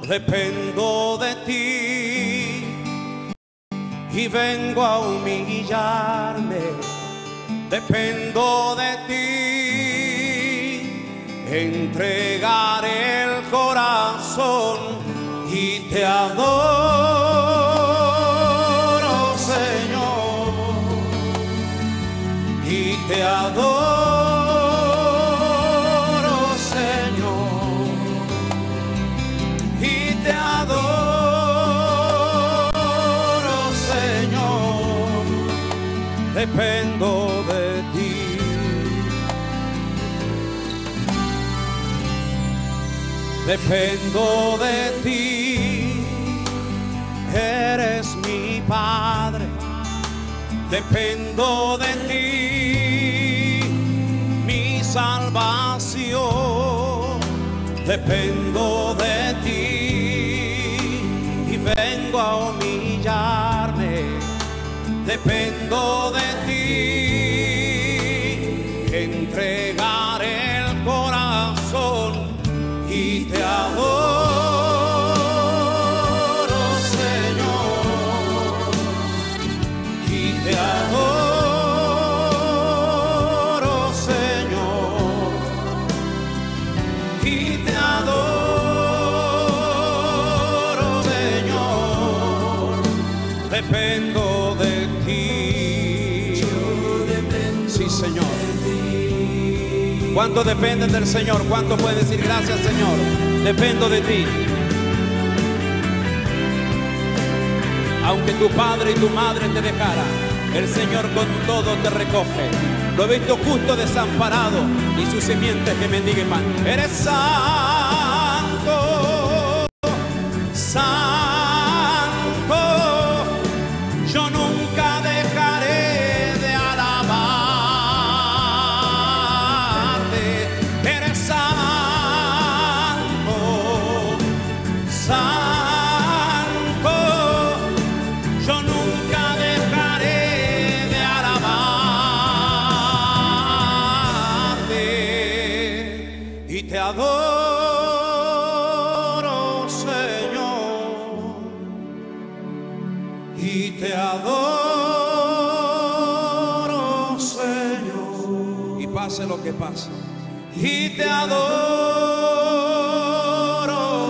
dependo de ti y vengo a humillarme. Dependo de ti, entregaré el corazón y te adoro, Señor, y te adoro, Señor, y te adoro, Señor. Dependo de ti. Dependo de ti, eres mi Padre. Dependo de ti, mi salvación. Dependo de ti y vengo a humillarme. Dependo de ti, entregaré el corazón y te adoro, Señor, y te adoro, Señor, y te adoro, Señor. Dependo de ti. Sí, Señor. ¿Cuánto dependen del Señor? ¿Cuánto puede decir gracias, Señor? Dependo de ti. Aunque tu padre y tu madre te dejaran, el Señor con todo te recoge. Lo he visto justo desamparado y su simiente que mendigue pan. Eres santo, santo. Yo nunca dejaré de alabarte. Eres santo, santo. Yo nunca dejaré de alabarte. Y te adoro, Señor, y te adoro, Señor, y pase lo que pase, y te adoro,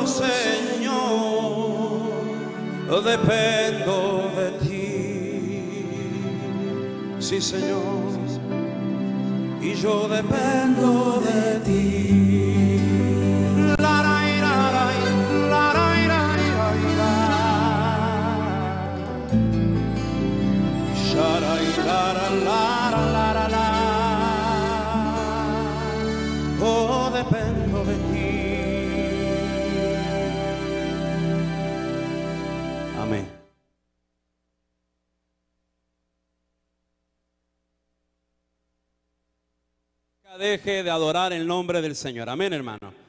Señor. Dependo de ti, sí, Señor, y yo dependo de ti. Oh, dependo de ti. Amén. Deje de adorar el nombre del Señor. Amén, hermano.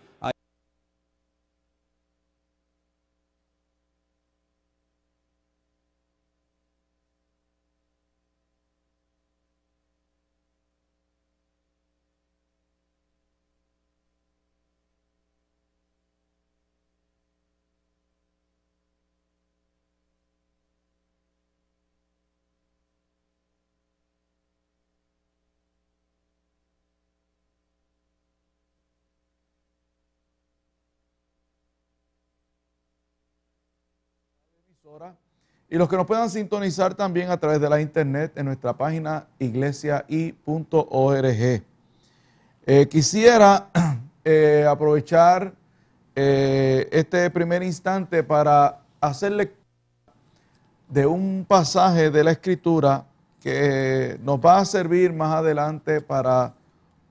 Y los que nos puedan sintonizar también a través de la internet en nuestra página iglesiai.org. Quisiera aprovechar este primer instante para hacerle de un pasaje de la Escritura que nos va a servir más adelante para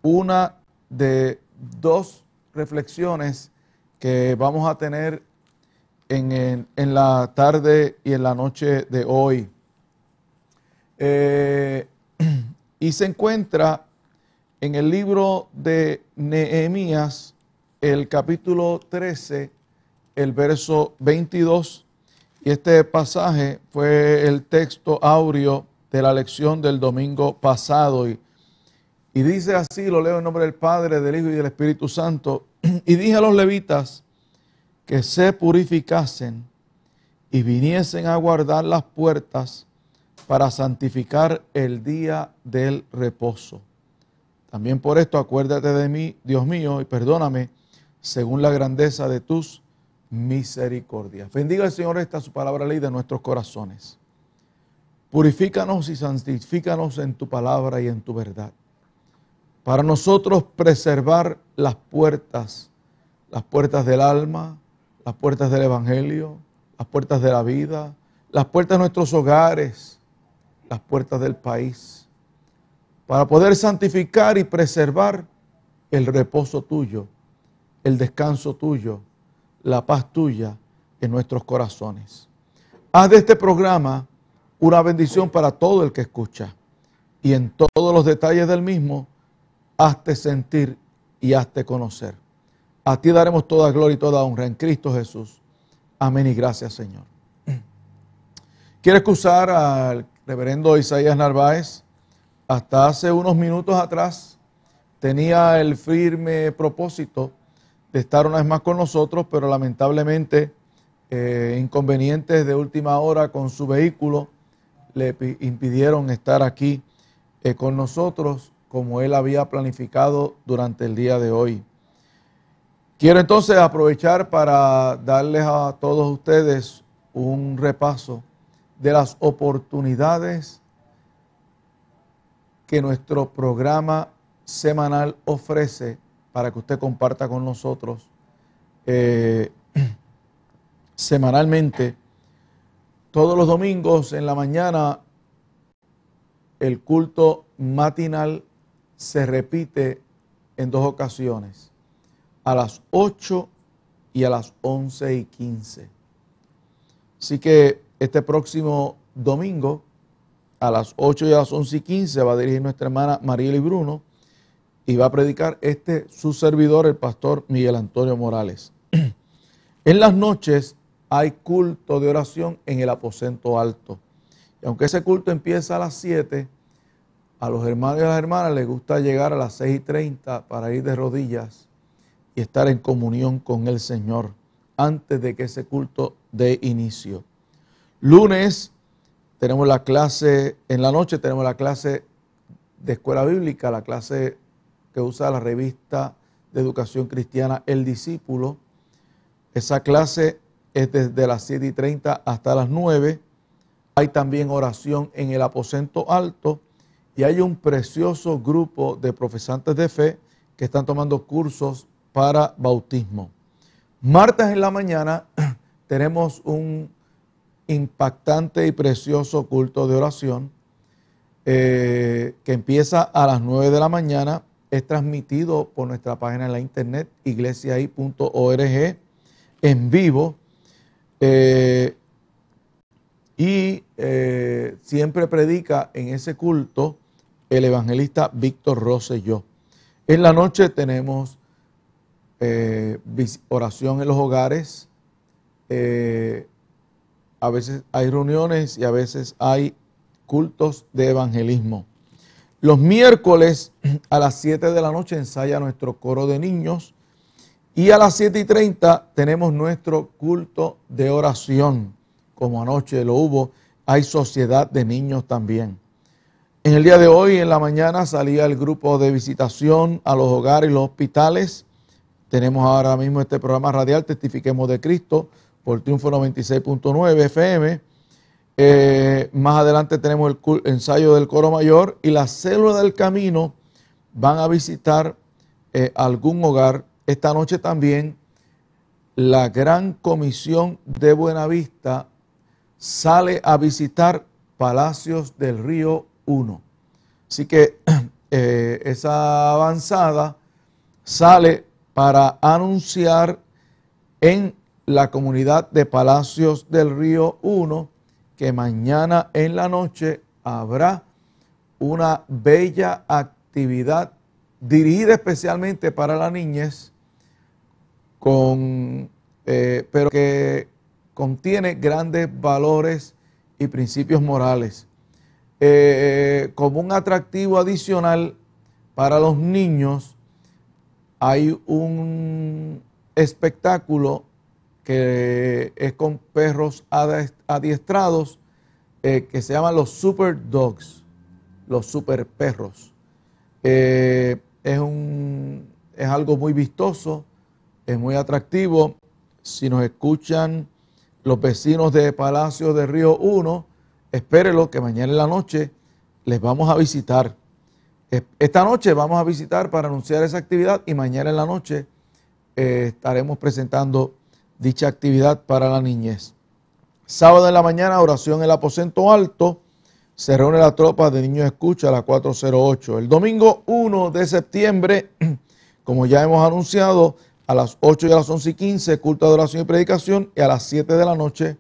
una de dos reflexiones que vamos a tener en la tarde y en la noche de hoy. Y se encuentra en el libro de Nehemías, el capítulo 13, el verso 22. Y este pasaje fue el texto áureo de la lección del domingo pasado. Y dice así, lo leo en nombre del Padre, del Hijo y del Espíritu Santo. Y dije a los levitas que se purificasen y viniesen a guardar las puertas para santificar el día del reposo. También por esto acuérdate de mí, Dios mío, y perdóname según la grandeza de tus misericordias. Bendiga el Señor esta su palabra ley de nuestros corazones. Purifícanos y santifícanos en tu palabra y en tu verdad. Para nosotros preservar las puertas del alma, las puertas del evangelio, las puertas de la vida, las puertas de nuestros hogares, las puertas del país, para poder santificar y preservar el reposo tuyo, el descanso tuyo, la paz tuya en nuestros corazones. Haz de este programa una bendición para todo el que escucha y en todos los detalles del mismo, hazte sentir y hazte conocer. A ti daremos toda gloria y toda honra en Cristo Jesús. Amén y gracias, Señor. Quiero excusar al reverendo Isaías Narváez. Hasta hace unos minutos atrás tenía el firme propósito de estar una vez más con nosotros, pero lamentablemente inconvenientes de última hora con su vehículo le impidieron estar aquí con nosotros como él había planificado durante el día de hoy. Quiero entonces aprovechar para darles a todos ustedes un repaso de las oportunidades que nuestro programa semanal ofrece para que usted comparta con nosotros semanalmente. Todos los domingos en la mañana el culto matinal se repite en dos ocasiones, a las 8 y a las 11:15. Así que este próximo domingo, a las 8 y a las 11:15, va a dirigir nuestra hermana Marieli Bruno y va a predicar su servidor, el pastor Miguel Antonio Morales. En las noches hay culto de oración en el aposento alto. Y aunque ese culto empieza a las 7, a los hermanos y a las hermanas les gusta llegar a las 6:30 para ir de rodillas y estar en comunión con el Señor antes de que ese culto dé inicio. Lunes tenemos la clase, en la noche tenemos la clase de escuela bíblica, la clase que usa la revista de educación cristiana El Discípulo. Esa clase es desde las 7:30 hasta las 9. Hay también oración en el aposento alto y hay un precioso grupo de profesantes de fe que están tomando cursos para bautismo. Martes en la mañana tenemos un impactante y precioso culto de oración que empieza a las 9 de la mañana. Es transmitido por nuestra página en la internet iglesiai.org en vivo siempre predica en ese culto el evangelista Víctor Rosselló. En la noche tenemos oración en los hogares. A veces hay reuniones y a veces hay cultos de evangelismo. Los miércoles a las 7 de la noche ensaya nuestro coro de niños y a las 7:30 tenemos nuestro culto de oración. Como anoche lo hubo, hay sociedad de niños también. En el día de hoy, en la mañana, salía el grupo de visitación a los hogares y los hospitales. Tenemos ahora mismo este programa radial, Testifiquemos de Cristo, por Triunfo 96.9 FM. Más adelante tenemos el ensayo del coro mayor y la célula del camino van a visitar algún hogar. Esta noche también la Gran Comisión de Buenavista sale a visitar Palacios del Río 1. Así que esa avanzada sale para anunciar en la comunidad de Palacios del Río 1 que mañana en la noche habrá una bella actividad dirigida especialmente para la niñez, pero que contiene grandes valores y principios morales. Como un atractivo adicional para los niños, hay un espectáculo que es con perros adiestrados, que se llaman los super dogs, los super perros. Es algo muy vistoso, es muy atractivo. Si nos escuchan los vecinos de Palacio de Río 1, espérenlo que mañana en la noche les vamos a visitar. Esta noche vamos a visitar para anunciar esa actividad y mañana en la noche estaremos presentando dicha actividad para la niñez. Sábado en la mañana, oración en el aposento alto. Se reúne la tropa de niños escucha a las 4:08. El domingo 1 de septiembre, como ya hemos anunciado, a las 8 y a las 11:15, culto de oración y predicación, y a las 7 de la noche,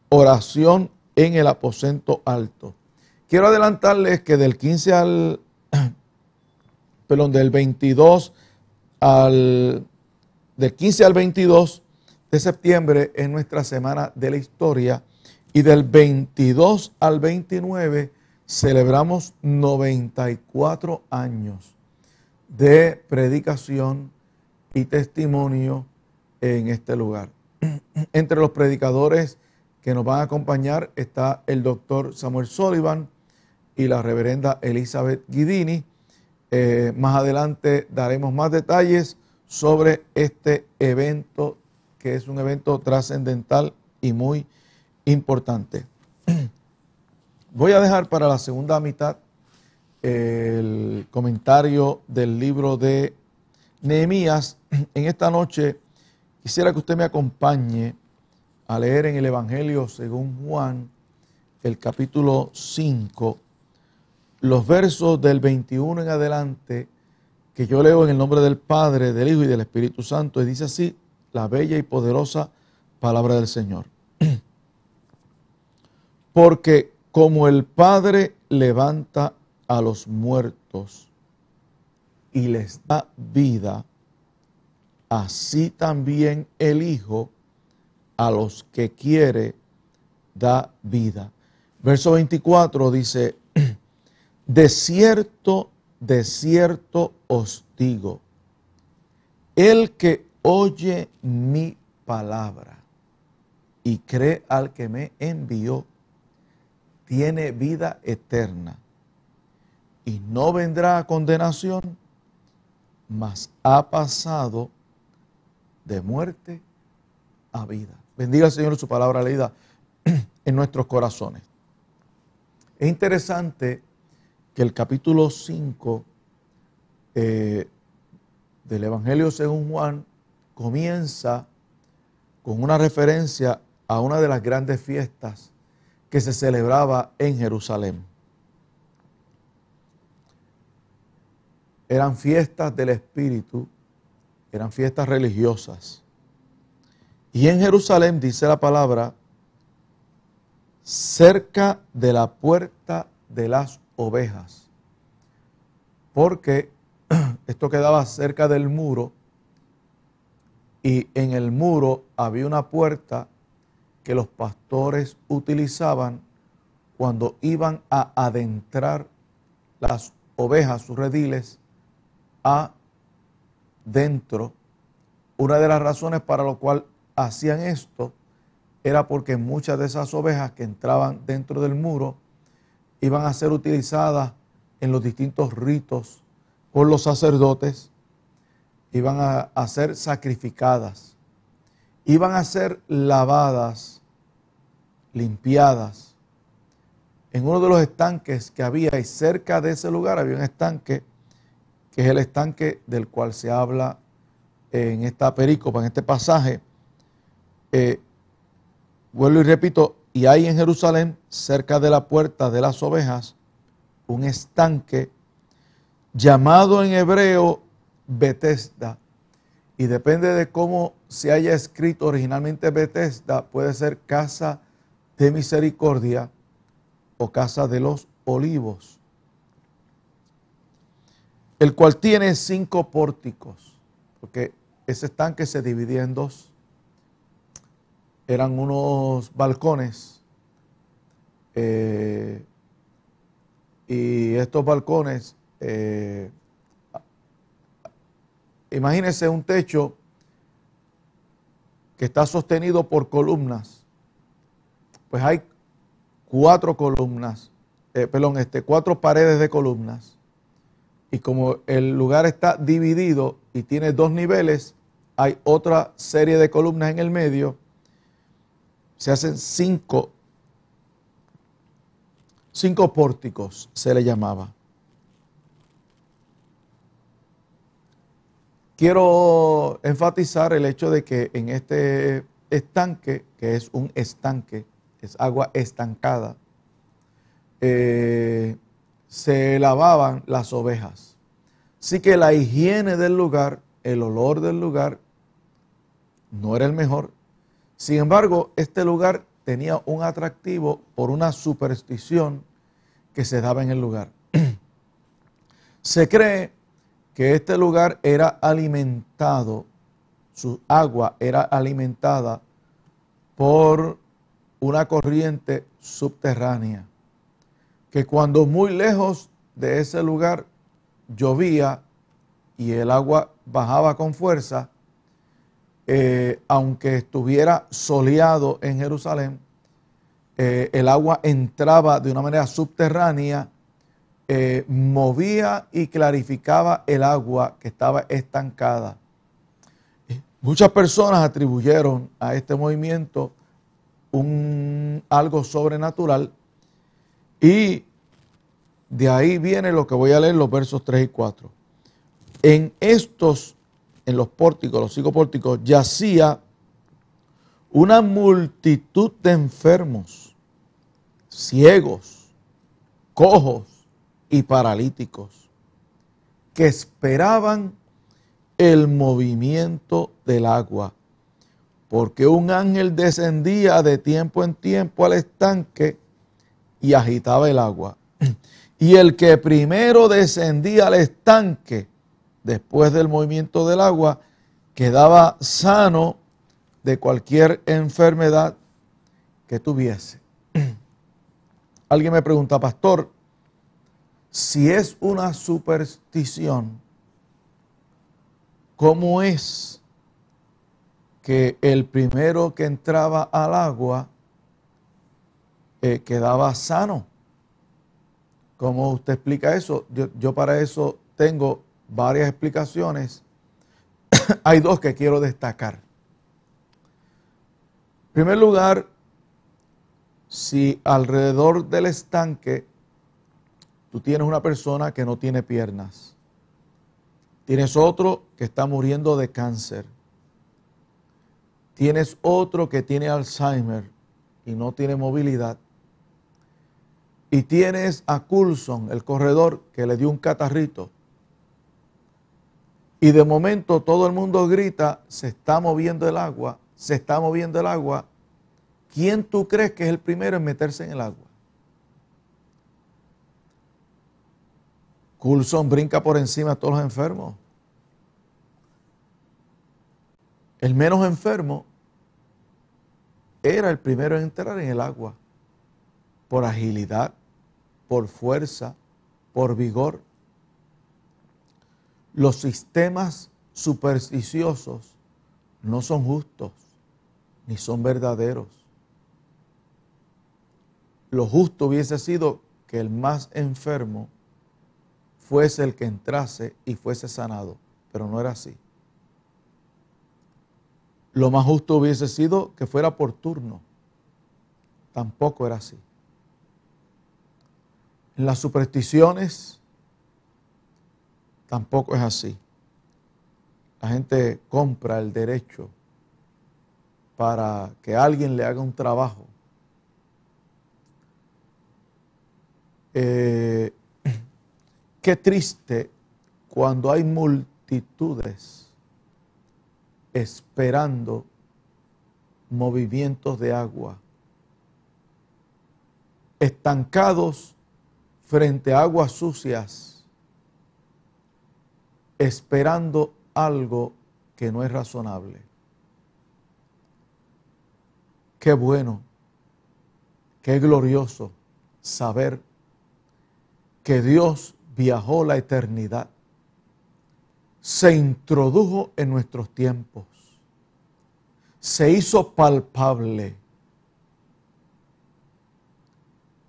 oración en el aposento alto. Quiero adelantarles que del 15 al, del 22 del 15 al 22 de septiembre es nuestra Semana de la Historia, y del 22 al 29 celebramos 94 años de predicación y testimonio en este lugar. Entre los predicadores que nos van a acompañar está el doctor Samuel Sullivan y la reverenda Elizabeth Guidini. Más adelante daremos más detalles sobre este evento, que es un evento trascendental y muy importante. Voy a dejar para la segunda mitad el comentario del libro de Nehemías. En esta noche quisiera que usted me acompañe a leer en el Evangelio según Juan, el capítulo 5, los versos del 21 en adelante, que yo leo en el nombre del Padre, del Hijo y del Espíritu Santo, y dice así la bella y poderosa palabra del Señor. Porque como el Padre levanta a los muertos y les da vida, así también el Hijo a los que quiere da vida. Verso 24 dice, de cierto os digo, el que oye mi palabra y cree al que me envió, tiene vida eterna y no vendrá a condenación, mas ha pasado de muerte a vida. Bendiga al Señor su palabra leída en nuestros corazones. Es interesante que el capítulo 5 del Evangelio según Juan comienza con una referencia a una de las grandes fiestas que se celebraba en Jerusalén. Eran fiestas del Espíritu, eran fiestas religiosas. Y en Jerusalén, dice la palabra, cerca de la puerta de las ovejas, porque esto quedaba cerca del muro, y en el muro había una puerta que los pastores utilizaban cuando iban a adentrar las ovejas, sus rediles, adentro. Una de las razones para lo cual hacían esto era porque muchas de esas ovejas que entraban dentro del muro iban a ser utilizadas en los distintos ritos por los sacerdotes, iban a ser sacrificadas, iban a ser lavadas, limpiadas. En uno de los estanques que había, y cerca de ese lugar había un estanque, que es el estanque del cual se habla en esta perícopa, en este pasaje. Vuelvo y repito, y hay en Jerusalén, cerca de la puerta de las ovejas, un estanque llamado en hebreo Betesda, y depende de cómo se haya escrito originalmente Betesda, puede ser casa de misericordia o casa de los olivos, el cual tiene 5 pórticos, porque ese estanque se dividía en 2. Eran unos balcones, y estos balcones, imagínense un techo que está sostenido por columnas, pues hay 4 columnas, cuatro paredes de columnas. Y como el lugar está dividido y tiene 2 niveles, hay otra serie de columnas en el medio. Se hacen 5 pórticos, se le llamaba. Quiero enfatizar el hecho de que en este estanque, que es un estanque, es agua estancada, se lavaban las ovejas. Así que la higiene del lugar, el olor del lugar, no era el mejor. Sin embargo, este lugar tenía un atractivo por una superstición que se daba en el lugar. Se cree que este lugar era alimentado, su agua era alimentada por una corriente subterránea, que cuando muy lejos de ese lugar llovía y el agua bajaba con fuerza, aunque estuviera soleado en Jerusalén, el agua entraba de una manera subterránea, movía y clarificaba el agua que estaba estancada. Muchas personas atribuyeron a este movimiento algo sobrenatural, y de ahí viene lo que voy a leer, los versos 3 y 4. En los pórticos, los 5 pórticos, yacía una multitud de enfermos, ciegos, cojos y paralíticos, que esperaban el movimiento del agua, porque un ángel descendía de tiempo en tiempo al estanque y agitaba el agua. Y el que primero descendía al estanque, después del movimiento del agua, quedaba sano de cualquier enfermedad que tuviese. Alguien me pregunta, pastor, si es una superstición, ¿cómo es que el primero que entraba al agua quedaba sano? ¿Cómo usted explica eso? Yo para eso tengo varias explicaciones. Hay 2 que quiero destacar. En primer lugar, si alrededor del estanque tú tienes una persona que no tiene piernas, tienes otro que está muriendo de cáncer, tienes otro que tiene Alzheimer y no tiene movilidad, y tienes a Coulson, el corredor, que le dio un catarrito, y de momento todo el mundo grita, se está moviendo el agua, se está moviendo el agua. ¿Quién tú crees que es el primero en meterse en el agua? Coulson brinca por encima de todos los enfermos. El menos enfermo era el primero en entrar en el agua, por agilidad, por fuerza, por vigor. Los sistemas supersticiosos no son justos ni son verdaderos. Lo justo hubiese sido que el más enfermo fuese el que entrase y fuese sanado, pero no era así. Lo más justo hubiese sido que fuera por turno, tampoco era así. En las supersticiones tampoco es así. La gente compra el derecho para que alguien le haga un trabajo. Qué triste cuando hay multitudes esperando movimientos de agua, estancados frente a aguas sucias, esperando algo que no es razonable. Qué bueno, qué glorioso saber que Dios viajó la eternidad, se introdujo en nuestros tiempos, se hizo palpable.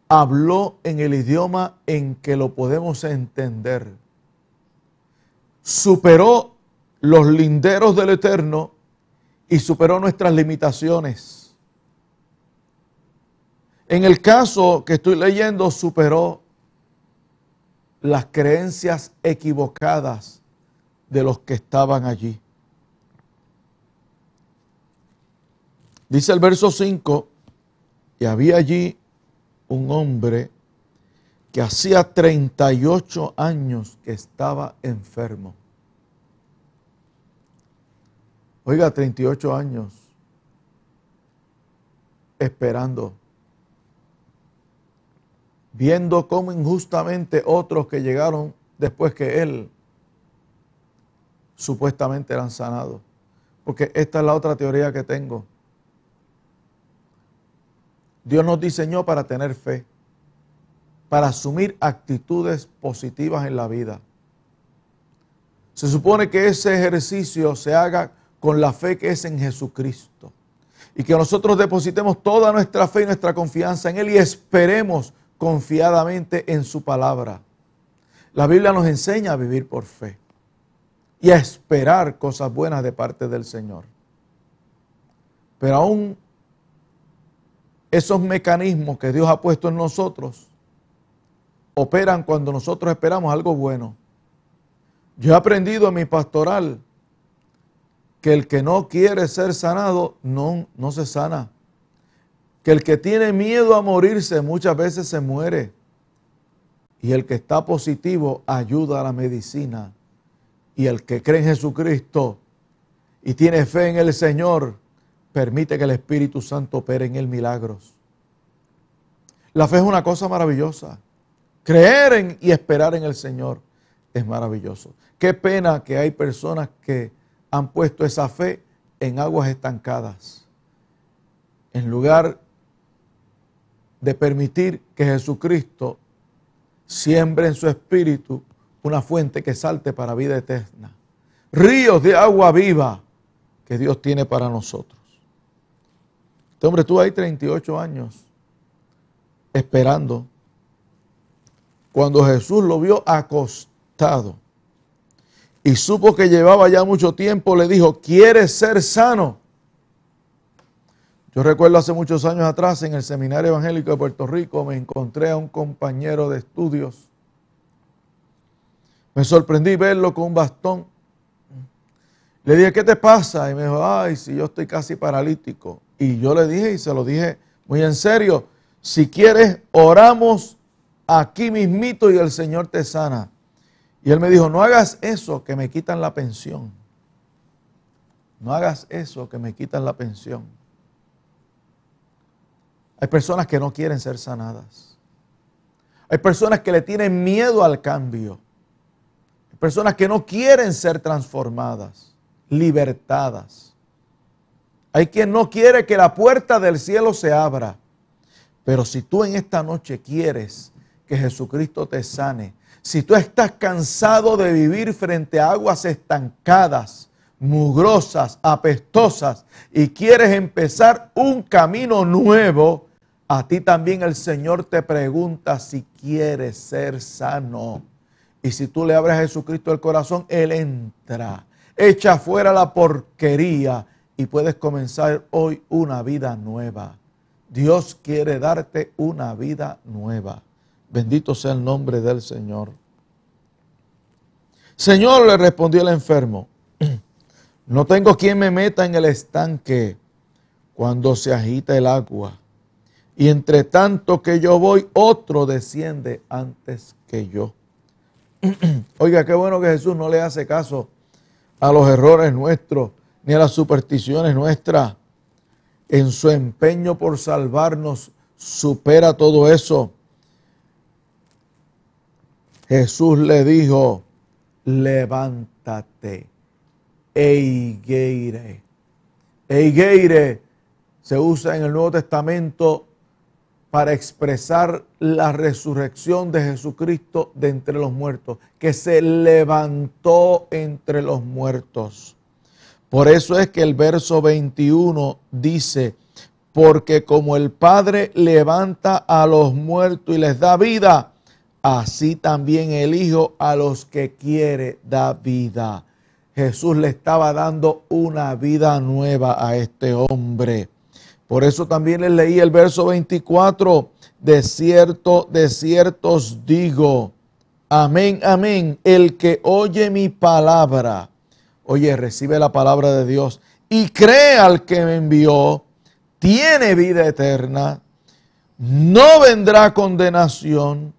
Habló en el idioma en que lo podemos entender. Superó los linderos del Eterno y superó nuestras limitaciones. En el caso que estoy leyendo, superó las creencias equivocadas de los que estaban allí. Dice el verso 5, y había allí un hombre que hacía 38 años que estaba enfermo. Oiga, 38 años esperando, viendo cómo injustamente otros que llegaron después que él supuestamente eran sanados. Porque esta es la otra teoría que tengo. Dios nos diseñó para tener fe, para asumir actitudes positivas en la vida. Se supone que ese ejercicio se haga con la fe que es en Jesucristo y que nosotros depositemos toda nuestra fe y nuestra confianza en Él y esperemos confiadamente en su palabra. La Biblia nos enseña a vivir por fe y a esperar cosas buenas de parte del Señor. Pero aún esos mecanismos que Dios ha puesto en nosotros operan cuando nosotros esperamos algo bueno. Yo he aprendido en mi pastoral que el que no quiere ser sanado no se sana. Que el que tiene miedo a morirse muchas veces se muere. Y el que está positivo ayuda a la medicina. Y el que cree en Jesucristo y tiene fe en el Señor, permite que el Espíritu Santo opere en él milagros. La fe es una cosa maravillosa. Creer en y esperar en el Señor es maravilloso. Qué pena que hay personas que han puesto esa fe en aguas estancadas. En lugar de permitir que Jesucristo siembre en su espíritu una fuente que salte para vida eterna. Ríos de agua viva que Dios tiene para nosotros. Este hombre estuvo ahí 38 años esperando. Cuando Jesús lo vio acostado y supo que llevaba ya mucho tiempo, le dijo: ¿quieres ser sano? Yo recuerdo hace muchos años atrás en el Seminario Evangélico de Puerto Rico me encontré a un compañero de estudios. Me sorprendí verlo con un bastón. Le dije: ¿qué te pasa? Y me dijo: ay, si yo estoy casi paralítico. Y yo le dije, y se lo dije muy en serio: si quieres, oramos aquí mismito y el Señor te sana. Y él me dijo: no hagas eso, que me quitan la pensión. No hagas eso, que me quitan la pensión. Hay personas que no quieren ser sanadas. Hay personas que le tienen miedo al cambio. Hay personas que no quieren ser transformadas, libertadas. Hay quien no quiere que la puerta del cielo se abra. Pero si tú en esta noche quieres que Jesucristo te sane, si tú estás cansado de vivir frente a aguas estancadas, mugrosas, apestosas, y quieres empezar un camino nuevo, a ti también el Señor te pregunta si quieres ser sano. Y si tú le abres a Jesucristo el corazón, Él entra, echa fuera la porquería y puedes comenzar hoy una vida nueva. Dios quiere darte una vida nueva. Bendito sea el nombre del Señor. Señor, le respondió el enfermo, no tengo quien me meta en el estanque cuando se agita el agua. Y entre tanto que yo voy, otro desciende antes que yo. Oiga, qué bueno que Jesús no le hace caso a los errores nuestros, ni a las supersticiones nuestras. En su empeño por salvarnos, supera todo eso. Jesús le dijo: levántate, eigeire. Eigeire se usa en el Nuevo Testamento para expresar la resurrección de Jesucristo de entre los muertos, que se levantó entre los muertos. Por eso es que el verso 21 dice, porque como el Padre levanta a los muertos y les da vida, así también el Hijo a los que quiere da vida. Jesús le estaba dando una vida nueva a este hombre. Por eso también les leí el verso 24, de cierto os digo, amén, amén, el que oye mi palabra, oye, recibe la palabra de Dios y cree al que me envió, tiene vida eterna, no vendrá condenación,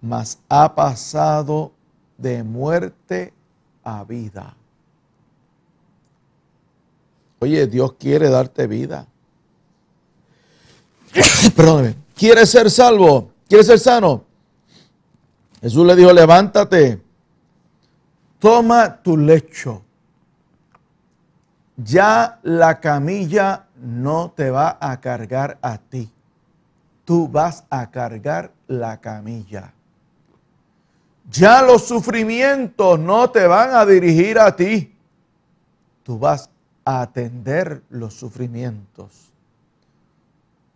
mas ha pasado de muerte a vida. Oye, Dios quiere darte vida. Perdóneme. ¿Quieres ser salvo? ¿Quieres ser sano? Jesús le dijo, levántate, toma tu lecho. Ya la camilla no te va a cargar a ti. Tú vas a cargar la camilla. Ya los sufrimientos no te van a dirigir a ti. Tú vas a atender los sufrimientos.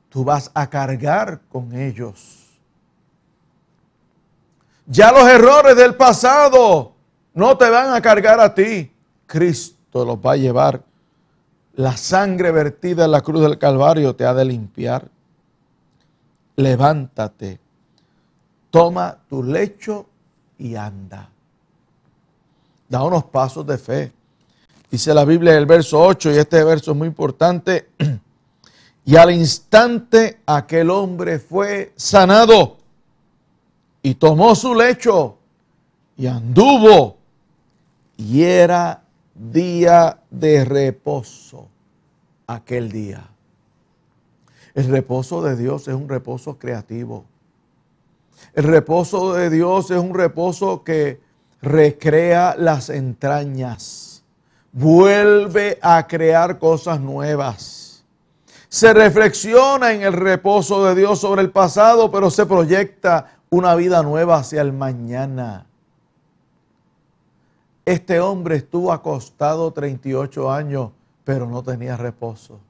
Tú vas a cargar con ellos. Ya los errores del pasado no te van a cargar a ti. Cristo los va a llevar. La sangre vertida en la cruz del Calvario te ha de limpiar. Levántate, toma tu lecho y anda. Da unos pasos de fe. Dice la Biblia en el verso 8, y este verso es muy importante. Y al instante aquel hombre fue sanado y tomó su lecho y anduvo. Y era día de reposo aquel día. El reposo de Dios es un reposo creativo. El reposo de Dios es un reposo que recrea las entrañas. Vuelve a crear cosas nuevas. Se reflexiona en el reposo de Dios sobre el pasado, pero se proyecta una vida nueva hacia el mañana. Este hombre estuvo acostado 38 años, pero no tenía reposo.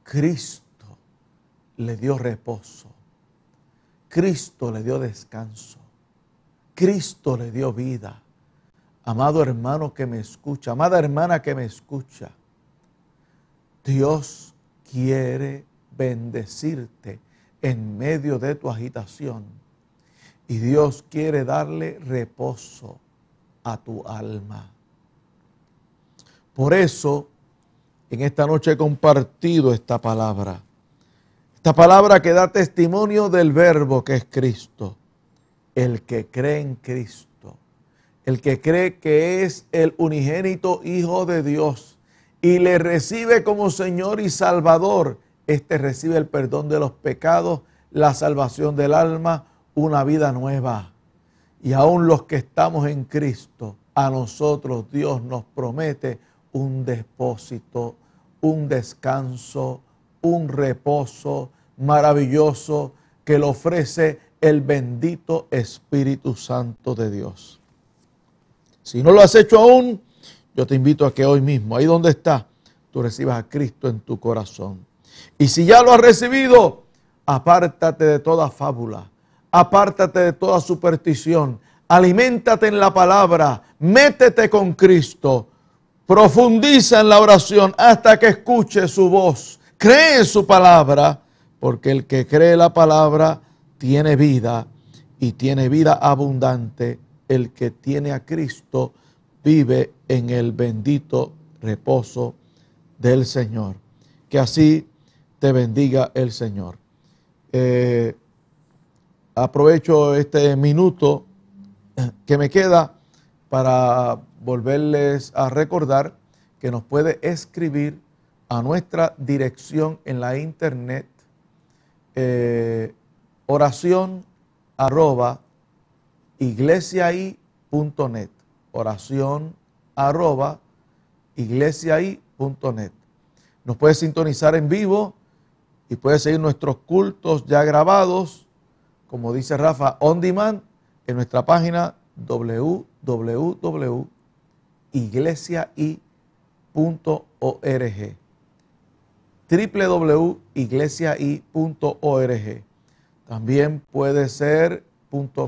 Cristo le dio reposo. Cristo le dio descanso. Cristo le dio vida. Amado hermano que me escucha, amada hermana que me escucha, Dios quiere bendecirte en medio de tu agitación. Y Dios quiere darle reposo a tu alma. Por eso, en esta noche he compartido esta palabra. Esta palabra que da testimonio del verbo que es Cristo. El que cree en Cristo. El que cree que es el unigénito Hijo de Dios y le recibe como Señor y Salvador, este recibe el perdón de los pecados, la salvación del alma, una vida nueva. Y aún los que estamos en Cristo, a nosotros Dios nos promete un depósito, un descanso, un reposo maravilloso que le ofrece el bendito Espíritu Santo de Dios. Si no lo has hecho aún, yo te invito a que hoy mismo, ahí donde estás, tú recibas a Cristo en tu corazón. Y si ya lo has recibido, apártate de toda fábula, apártate de toda superstición, aliméntate en la palabra, métete con Cristo, profundiza en la oración hasta que escuche su voz, cree en su palabra, porque el que cree la palabra tiene vida y tiene vida abundante. El que tiene a Cristo vive en el bendito reposo del Señor. Que así te bendiga el Señor. Aprovecho este minuto que me queda para volverles a recordar que nos puede escribir a nuestra dirección en la internet, oración@iglesiai.net, oración@iglesiai.net. Nos puede sintonizar en vivo y puede seguir nuestros cultos ya grabados, como dice Rafa, on demand, en nuestra página www.iglesiai.net. www.iglesiai.org. También puede ser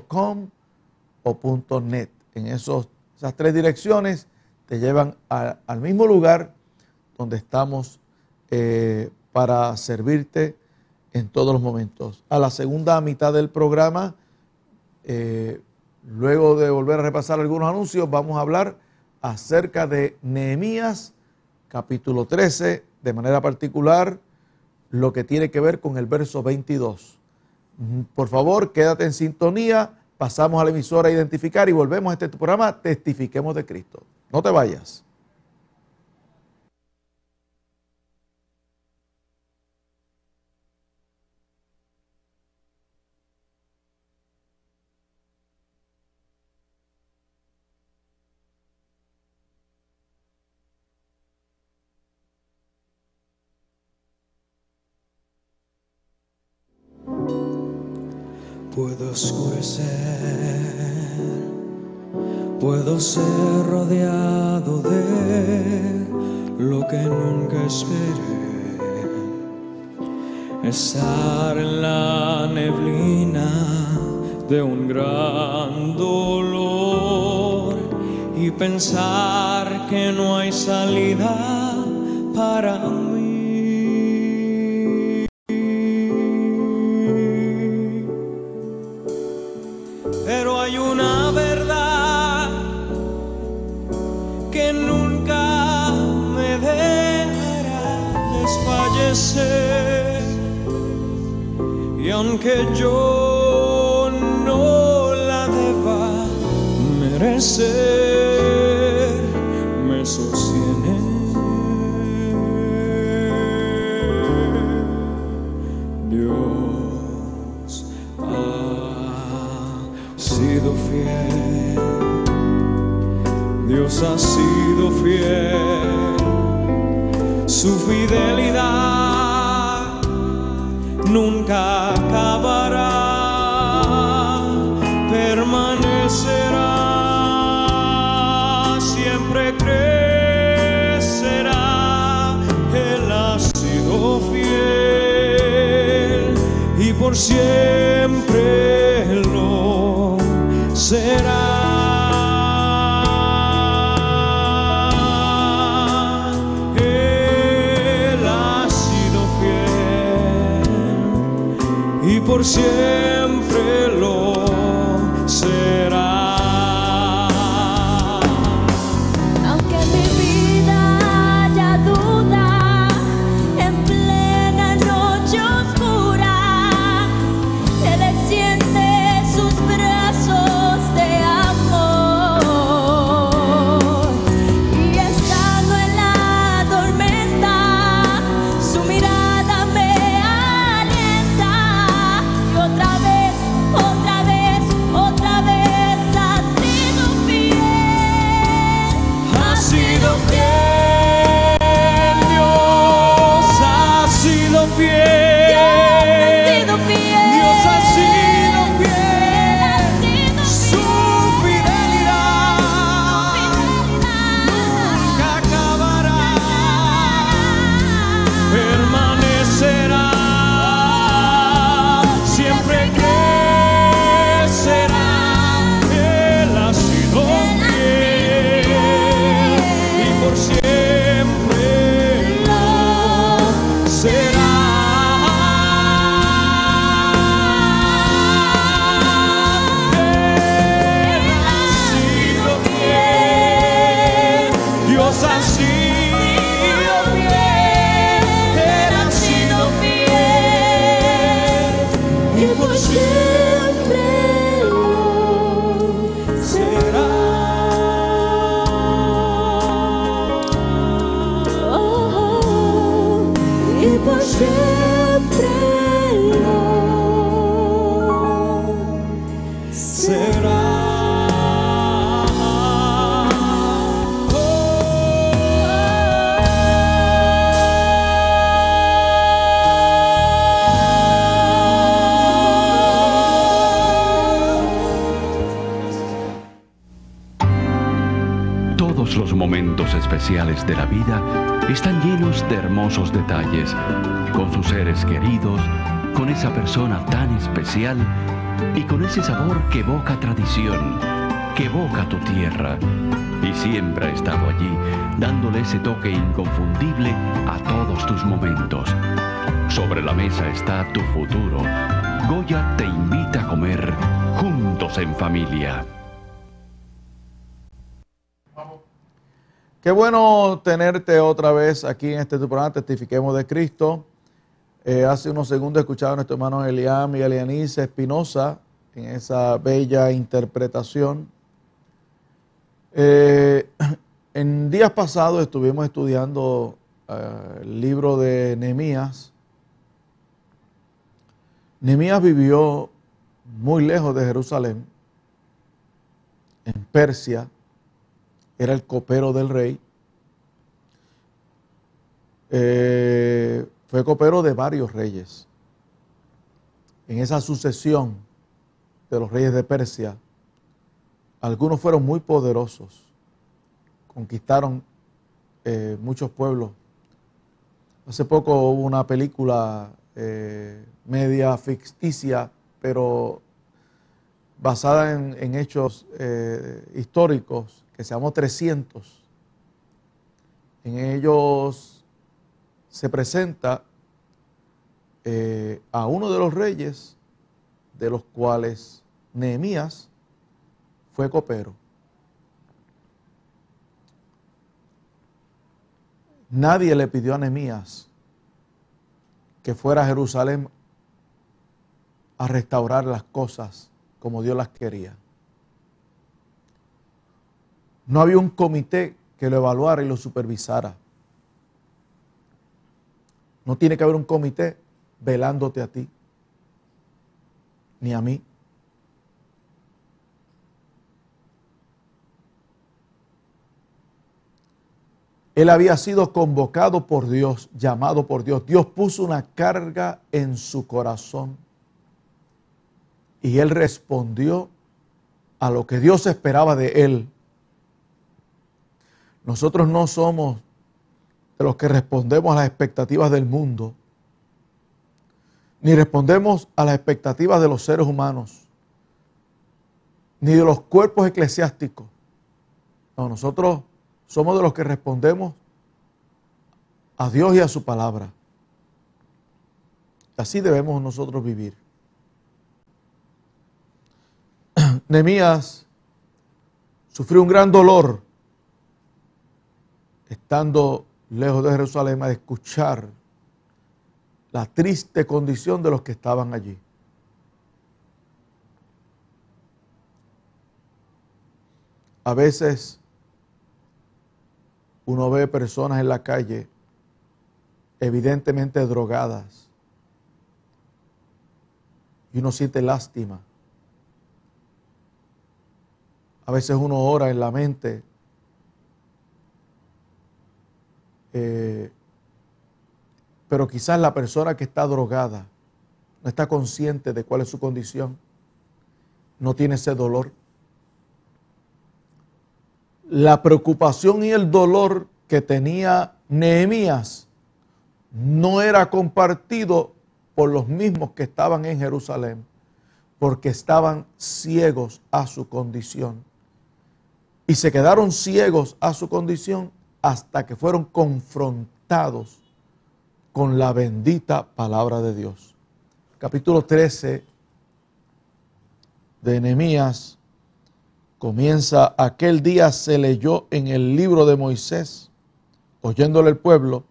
.com o .net. En esas tres direcciones te llevan al mismo lugar donde estamos para servirte en todos los momentos. A la segunda mitad del programa, luego de volver a repasar algunos anuncios, vamos a hablar acerca de Nehemías capítulo 13, de manera particular lo que tiene que ver con el verso 22. Por favor, quédate en sintonía, pasamos a la emisora a identificar y volvemos a este programa Testifiquemos de Cristo. No te vayas. Puedo oscurecer, puedo ser rodeado de lo que nunca esperé, estar en la neblina de un gran dolor y pensar que no hay salida para mí. Pero hay una verdad que nunca me dejará desfallecer, y aunque yo no la deba merecer, me sostiene. Dios sido fiel, Dios ha sido fiel, su fidelidad nunca acabará, permanecerá, siempre crecerá. Él ha sido fiel y por siempre lo será. Él ha sido fiel y por siempre lo será. Aunque en mi vida haya duda, en plena noche oscura, Él extiende sus brazos de amor, y estando en la tormenta, su mirada me alienta, y otra vez ha sido fiel. Dios ha sido fiel. Dios ha sido fiel. Su fidelidad nunca acabará, permanecerá, siempre crecerá. Él ha sido fiel y por siempre lo será. Él ha sido fiel. Dios ha sido fiel. Él ha sido fiel y por siempre lo será. Y por siempre lo será. Todos los Los momentos especiales de la vida están llenos de hermosos detalles, con sus seres queridos, con esa persona tan especial y con ese sabor que evoca tradición, que evoca tu tierra. Y siempre ha estado allí, dándole ese toque inconfundible a todos tus momentos. Sobre la mesa está tu futuro. Goya te invita a comer juntos en familia. Qué bueno tenerte otra vez aquí en este programa, Testifiquemos de Cristo. Hace unos segundos escuchaba a nuestro hermano Eliam y Elianice Espinosa en esa bella interpretación. En días pasados estuvimos estudiando el libro de Nehemías. Nehemías vivió muy lejos de Jerusalén, en Persia. Era el copero del rey. Fue copero de varios reyes. En esa sucesión de los reyes de Persia, algunos fueron muy poderosos, conquistaron muchos pueblos. Hace poco hubo una película media ficticia, pero basada en hechos históricos, que se llamó 300. En ellos se presenta a uno de los reyes, de los cuales Nehemías fue copero. Nadie le pidió a Nehemías que fuera a Jerusalén a restaurar las cosas como Dios las quería. No había un comité que lo evaluara y lo supervisara. No tiene que haber un comité velándote a ti, ni a mí. Él había sido convocado por Dios, llamado por Dios. Dios puso una carga en su corazón y él respondió a lo que Dios esperaba de él. Nosotros no somos de los que respondemos a las expectativas del mundo, ni respondemos a las expectativas de los seres humanos, ni de los cuerpos eclesiásticos. No, nosotros somos de los que respondemos a Dios y a su palabra. Así debemos nosotros vivir. Nehemías sufrió un gran dolor estando lejos de Jerusalén, a escuchar la triste condición de los que estaban allí. A veces uno ve personas en la calle evidentemente drogadas y uno siente lástima. A veces uno ora en la mente pero quizás la persona que está drogada no está consciente de cuál es su condición, no tiene ese dolor. La preocupación y el dolor que tenía Nehemías no era compartido por los mismos que estaban en Jerusalén, porque estaban ciegos a su condición. Y se quedaron ciegos a su condición hasta que fueron confrontados con la bendita palabra de Dios. Capítulo 13 de Nehemías comienza: aquel día se leyó en el libro de Moisés, oyéndole el pueblo,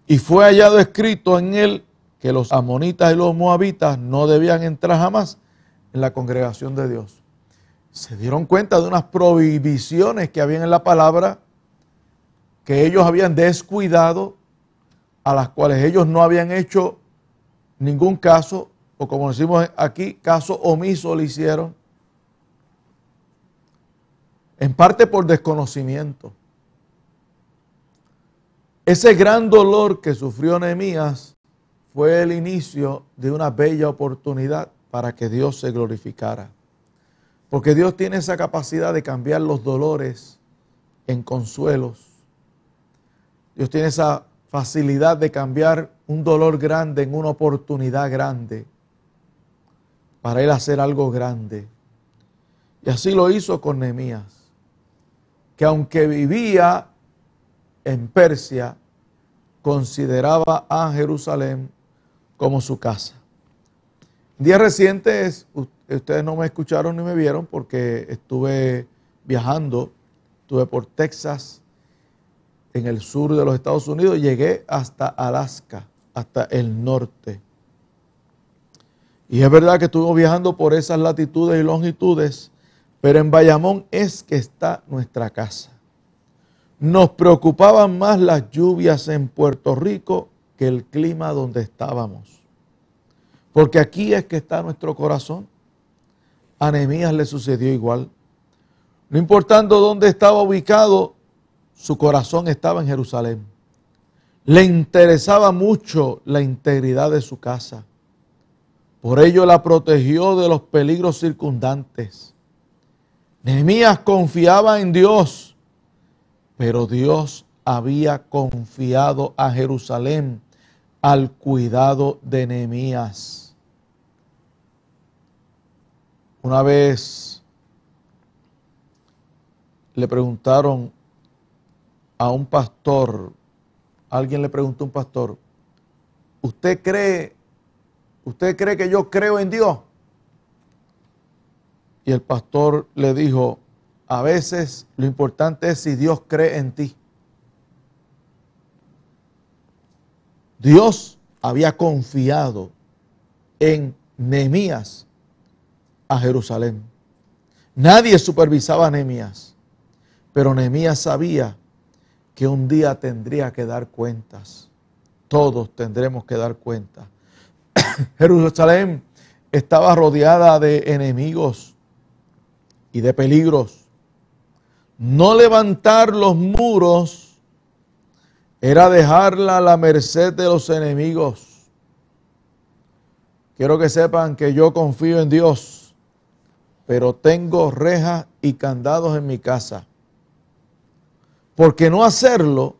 y fue hallado escrito en él que los amonitas y los moabitas no debían entrar jamás en la congregación de Dios. Se dieron cuenta de unas prohibiciones que habían en la palabra, que ellos habían descuidado, a las cuales ellos no habían hecho ningún caso, o como decimos aquí, caso omiso le hicieron, en parte por desconocimiento. Ese gran dolor que sufrió Nehemías fue el inicio de una bella oportunidad para que Dios se glorificara. Porque Dios tiene esa capacidad de cambiar los dolores en consuelos. Dios tiene esa facilidad de cambiar un dolor grande en una oportunidad grande para Él hacer algo grande. Y así lo hizo con Nehemías, que aunque vivía en Persia, consideraba a Jerusalén como su casa. Días recientes, ustedes no me escucharon ni me vieron porque estuve viajando, estuve por Texas, en el sur de los Estados Unidos, y llegué hasta Alaska, hasta el norte. Y es verdad que estuvimos viajando por esas latitudes y longitudes, pero en Bayamón es que está nuestra casa. Nos preocupaban más las lluvias en Puerto Rico que el clima donde estábamos. Porque aquí es que está nuestro corazón. A Nehemías le sucedió igual. No importando dónde estaba ubicado, su corazón estaba en Jerusalén. Le interesaba mucho la integridad de su casa. Por ello la protegió de los peligros circundantes. Nehemías confiaba en Dios, pero Dios había confiado a Jerusalén al cuidado de Nehemías. Una vez le preguntaron a un pastor, alguien le preguntó a un pastor, ¿usted cree que yo creo en Dios? Y el pastor le dijo, a veces lo importante es si Dios cree en ti. Dios había confiado en Nehemías a Jerusalén. Nadie supervisaba a Nehemías, pero Nehemías sabía que un día tendría que dar cuentas. Todos tendremos que dar cuentas. Jerusalén estaba rodeada de enemigos y de peligros. No levantar los muros era dejarla a la merced de los enemigos. Quiero que sepan que yo confío en Dios, pero tengo rejas y candados en mi casa. Porque no hacerlo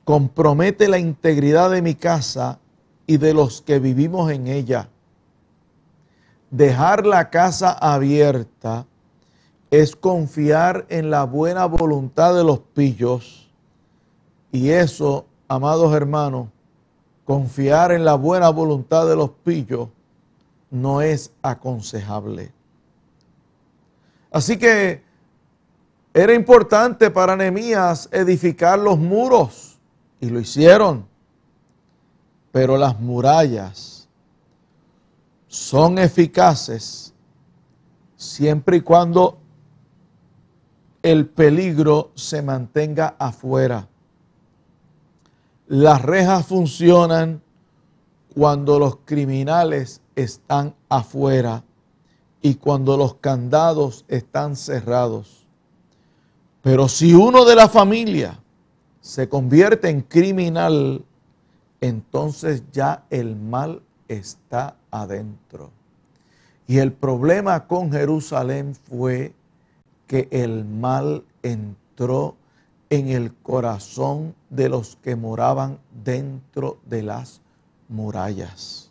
compromete la integridad de mi casa y de los que vivimos en ella. Dejar la casa abierta es confiar en la buena voluntad de los pillos. Y eso, amados hermanos, confiar en la buena voluntad de los pillos no es aconsejable. Así que era importante para Nehemías edificar los muros, y lo hicieron. Pero las murallas son eficaces siempre y cuando el peligro se mantenga afuera. Las rejas funcionan cuando los criminales están afuera y cuando los candados están cerrados. Pero si uno de la familia se convierte en criminal, entonces ya el mal está adentro. Y el problema con Jerusalén fue que el mal entró en el corazón de los que moraban dentro de las murallas.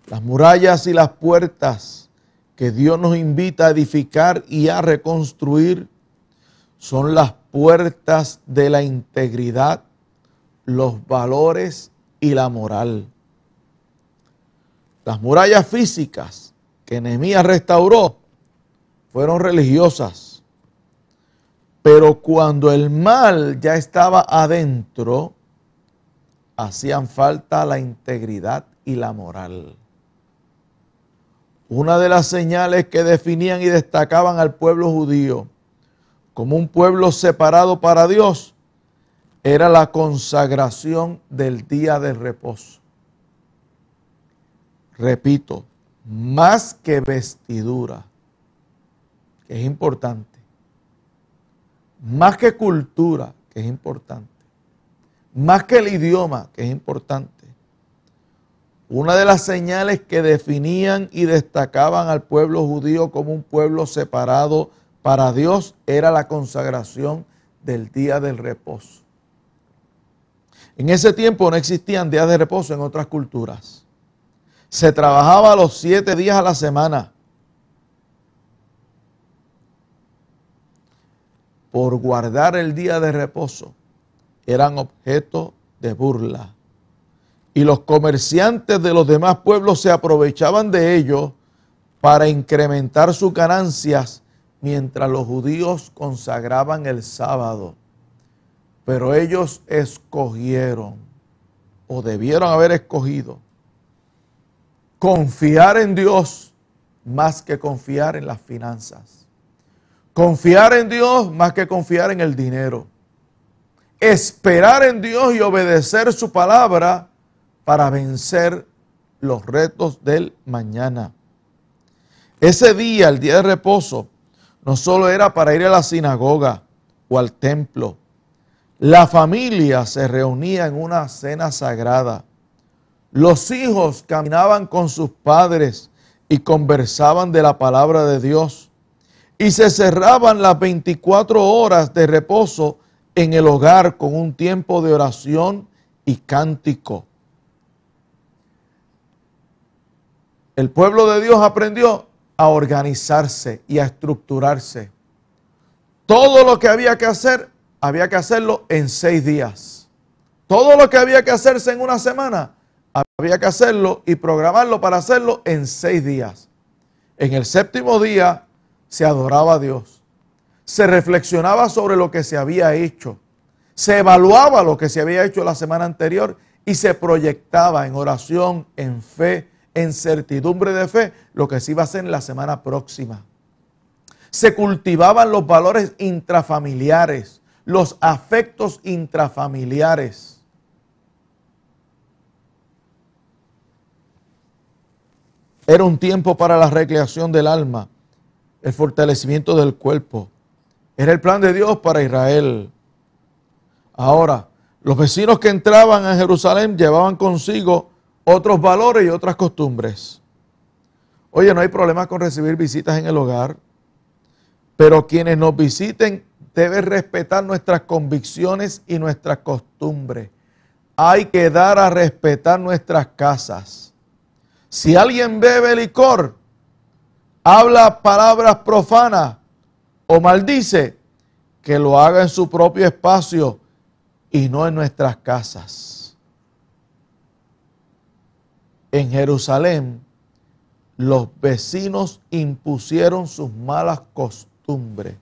Las murallas y las puertas que Dios nos invita a edificar y a reconstruir son las puertas de la integridad, los valores y la moral. Las murallas físicas que Nehemías restauró fueron religiosas, pero cuando el mal ya estaba adentro, hacían falta la integridad y la moral. Una de las señales que definían y destacaban al pueblo judío como un pueblo separado para Dios era la consagración del día del reposo. Repito, más que vestidura, que es importante, más que cultura, que es importante, más que el idioma, que es importante. Una de las señales que definían y destacaban al pueblo judío como un pueblo separado para Dios era la consagración del día del reposo. En ese tiempo no existían días de reposo en otras culturas. Se trabajaba los 7 días a la semana. Por guardar el día de reposo, eran objeto de burla. Y los comerciantes de los demás pueblos se aprovechaban de ello para incrementar sus ganancias mientras los judíos consagraban el sábado. Pero ellos escogieron, o debieron haber escogido, confiar en Dios más que confiar en las finanzas. Confiar en Dios más que confiar en el dinero. Esperar en Dios y obedecer su palabra para vencer los retos del mañana. Ese día, el día de reposo, no solo era para ir a la sinagoga o al templo. La familia se reunía en una cena sagrada. Los hijos caminaban con sus padres y conversaban de la palabra de Dios. Y se cerraban las 24 horas de reposo en el hogar con un tiempo de oración y cántico. El pueblo de Dios aprendió a organizarse y a estructurarse. Todo lo que había que hacerlo en 6 días. Todo lo que había que hacerse en una semana, había que hacerlo y programarlo para hacerlo en 6 días. En el 7º día se adoraba a Dios. Se reflexionaba sobre lo que se había hecho. Se evaluaba lo que se había hecho la semana anterior y se proyectaba en oración, en fe, en certidumbre de fe, lo que se iba a hacer en la semana próxima. Se cultivaban los valores intrafamiliares, los afectos intrafamiliares. Era un tiempo para la recreación del alma, el fortalecimiento del cuerpo. Era el plan de Dios para Israel. Ahora, los vecinos que entraban a Jerusalén llevaban consigo otros valores y otras costumbres. Oye, no hay problema con recibir visitas en el hogar, pero quienes nos visiten deben respetar nuestras convicciones y nuestras costumbres. Hay que dar a respetar nuestras casas. Si alguien bebe licor, habla palabras profanas o maldice, que lo haga en su propio espacio y no en nuestras casas. En Jerusalén, los vecinos impusieron sus malas costumbres,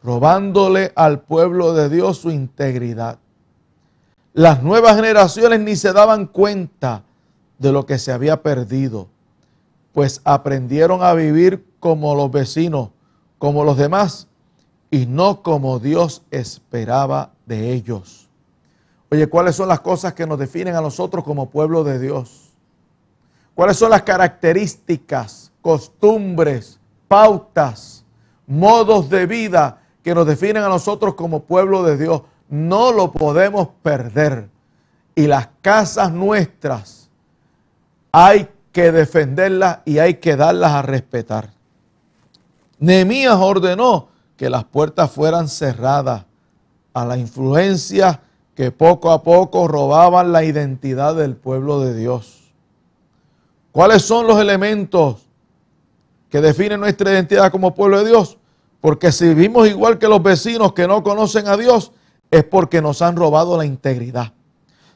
robándole al pueblo de Dios su integridad. Las nuevas generaciones ni se daban cuenta de lo que se había perdido, pues aprendieron a vivir como los vecinos, como los demás, y no como Dios esperaba de ellos. Oye, ¿cuáles son las cosas que nos definen a nosotros como pueblo de Dios? ¿Cuáles son las características, costumbres, pautas, modos de vida que nos definen a nosotros como pueblo de Dios? No lo podemos perder. Y las casas nuestras hay que defenderlas y hay que darlas a respetar. Nehemías ordenó que las puertas fueran cerradas a la influencia que poco a poco robaban la identidad del pueblo de Dios. ¿Cuáles son los elementos que definen nuestra identidad como pueblo de Dios? Porque si vivimos igual que los vecinos que no conocen a Dios, es porque nos han robado la integridad.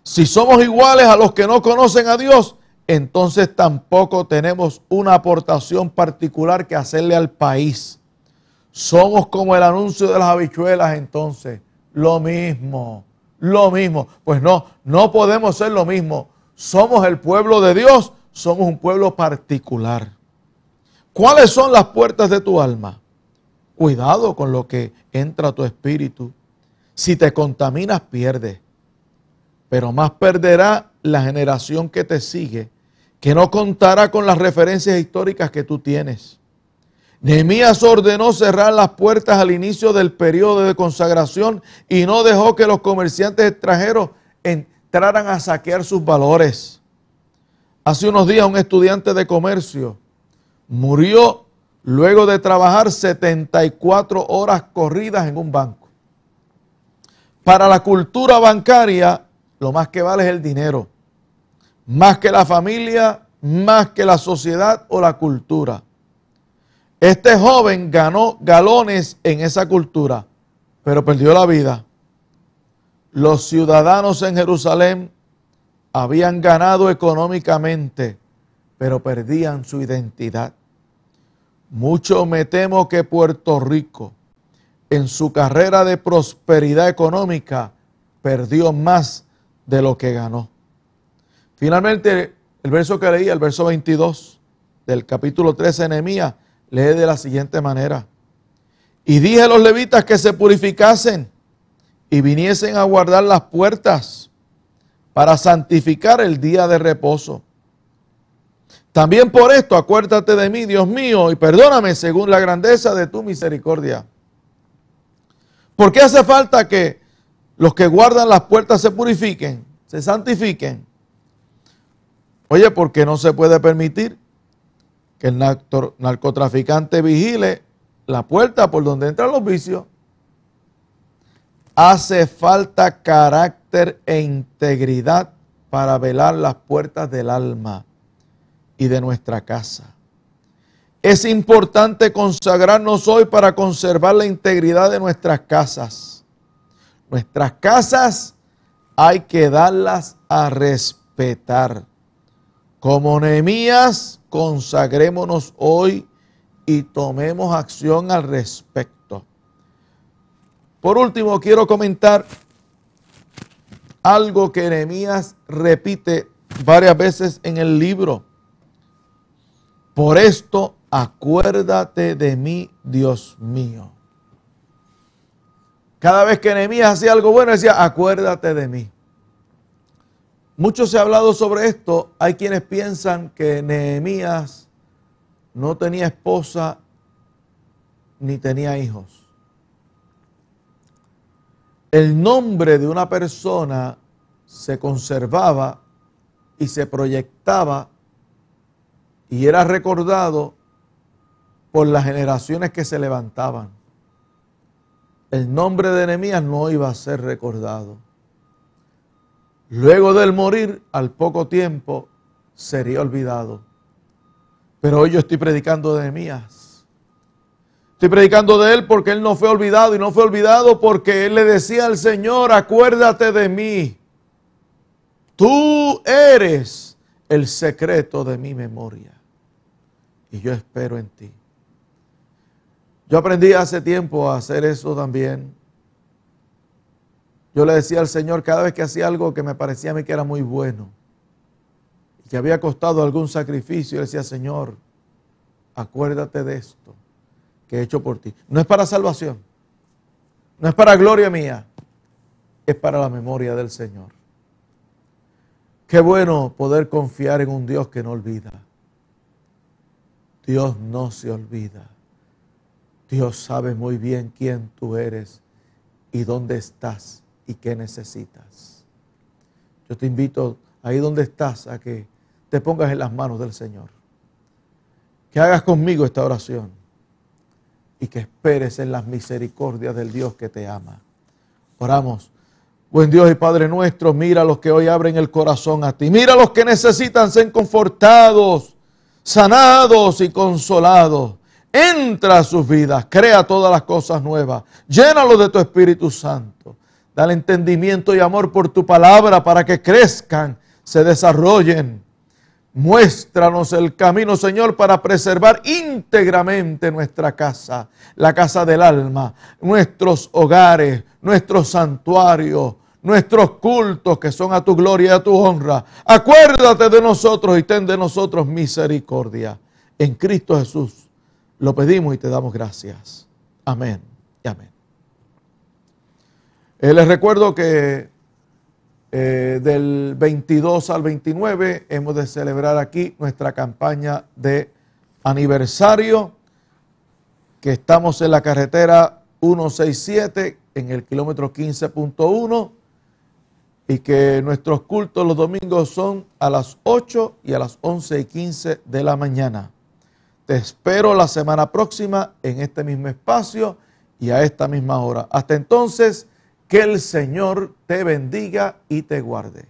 Si somos iguales a los que no conocen a Dios, entonces tampoco tenemos una aportación particular que hacerle al país. Somos como el anuncio de las habichuelas entonces, lo mismo. Pues no podemos ser lo mismo. Somos el pueblo de Dios. Somos un pueblo particular. ¿Cuáles son las puertas de tu alma? Cuidado con lo que entra a tu espíritu. Si te contaminas, pierdes. Pero más perderá la generación que te sigue, que no contará con las referencias históricas que tú tienes. Nehemías ordenó cerrar las puertas al inicio del periodo de consagración y no dejó que los comerciantes extranjeros entraran a saquear sus valores. Hace unos días un estudiante de comercio murió luego de trabajar 74 horas corridas en un banco. Para la cultura bancaria, lo más que vale es el dinero, más que la familia, más que la sociedad o la cultura. Este joven ganó galones en esa cultura, pero perdió la vida. Los ciudadanos en Jerusalén habían ganado económicamente, pero perdían su identidad. Mucho me temo que Puerto Rico, en su carrera de prosperidad económica, perdió más de lo que ganó. Finalmente, el verso que leí, el verso 22 del capítulo 13 de Nehemías, lee de la siguiente manera. Y dije a los levitas que se purificasen y viniesen a guardar las puertas para santificar el día de reposo. También por esto acuérdate de mí, Dios mío, y perdóname según la grandeza de tu misericordia. ¿Por qué hace falta que los que guardan las puertas se purifiquen, se santifiquen? Oye, porque no se puede permitir que el narcotraficante vigile la puerta por donde entran los vicios. Hace falta carácter e integridad para velar las puertas del alma y de nuestra casa. Es importante consagrarnos hoy para conservar la integridad de nuestras casas. Nuestras casas hay que darlas a respetar. Como Nehemías, consagrémonos hoy y tomemos acción al respecto. Por último, quiero comentar algo que Nehemías repite varias veces en el libro. Por esto, acuérdate de mí, Dios mío. Cada vez que Nehemías hacía algo bueno, decía, acuérdate de mí. Mucho se ha hablado sobre esto. Hay quienes piensan que Nehemías no tenía esposa ni tenía hijos. El nombre de una persona se conservaba y se proyectaba y era recordado por las generaciones que se levantaban. El nombre de Nehemías no iba a ser recordado. Luego del morir, al poco tiempo, sería olvidado. Pero hoy yo estoy predicando de Nehemías. Estoy predicando de él porque él no fue olvidado, y no fue olvidado porque él le decía al Señor, acuérdate de mí. Tú eres el secreto de mi memoria y yo espero en ti. Yo aprendí hace tiempo a hacer eso también. Yo le decía al Señor cada vez que hacía algo que me parecía a mí que era muy bueno y que había costado algún sacrificio, yo le decía, Señor, acuérdate de esto que he hecho por ti. No es para salvación, no es para gloria mía, es para la memoria del Señor. Qué bueno poder confiar en un Dios que no olvida. Dios no se olvida. Dios sabe muy bien quién tú eres y dónde estás y qué necesitas. Yo te invito ahí donde estás a que te pongas en las manos del Señor. Que hagas conmigo esta oración y que esperes en las misericordias del Dios que te ama. Oramos. Buen Dios y Padre nuestro, mira a los que hoy abren el corazón a ti. Mira a los que necesitan ser confortados, sanados y consolados. Entra a sus vidas, crea todas las cosas nuevas. Llénalos de tu Espíritu Santo. Dale entendimiento y amor por tu palabra para que crezcan, se desarrollen. Muéstranos el camino, Señor, para preservar íntegramente nuestra casa, la casa del alma, nuestros hogares, nuestros santuarios, nuestros cultos que son a tu gloria y a tu honra. Acuérdate de nosotros y ten de nosotros misericordia. En Cristo Jesús lo pedimos y te damos gracias. Amén y amén. Les recuerdo que del 22 al 29 hemos de celebrar aquí nuestra campaña de aniversario, que estamos en la carretera 167 en el kilómetro 15.1 y que nuestros cultos los domingos son a las 8 y a las 11:15 de la mañana. Te espero la semana próxima en este mismo espacio y a esta misma hora. Hasta entonces, que el Señor te bendiga y te guarde.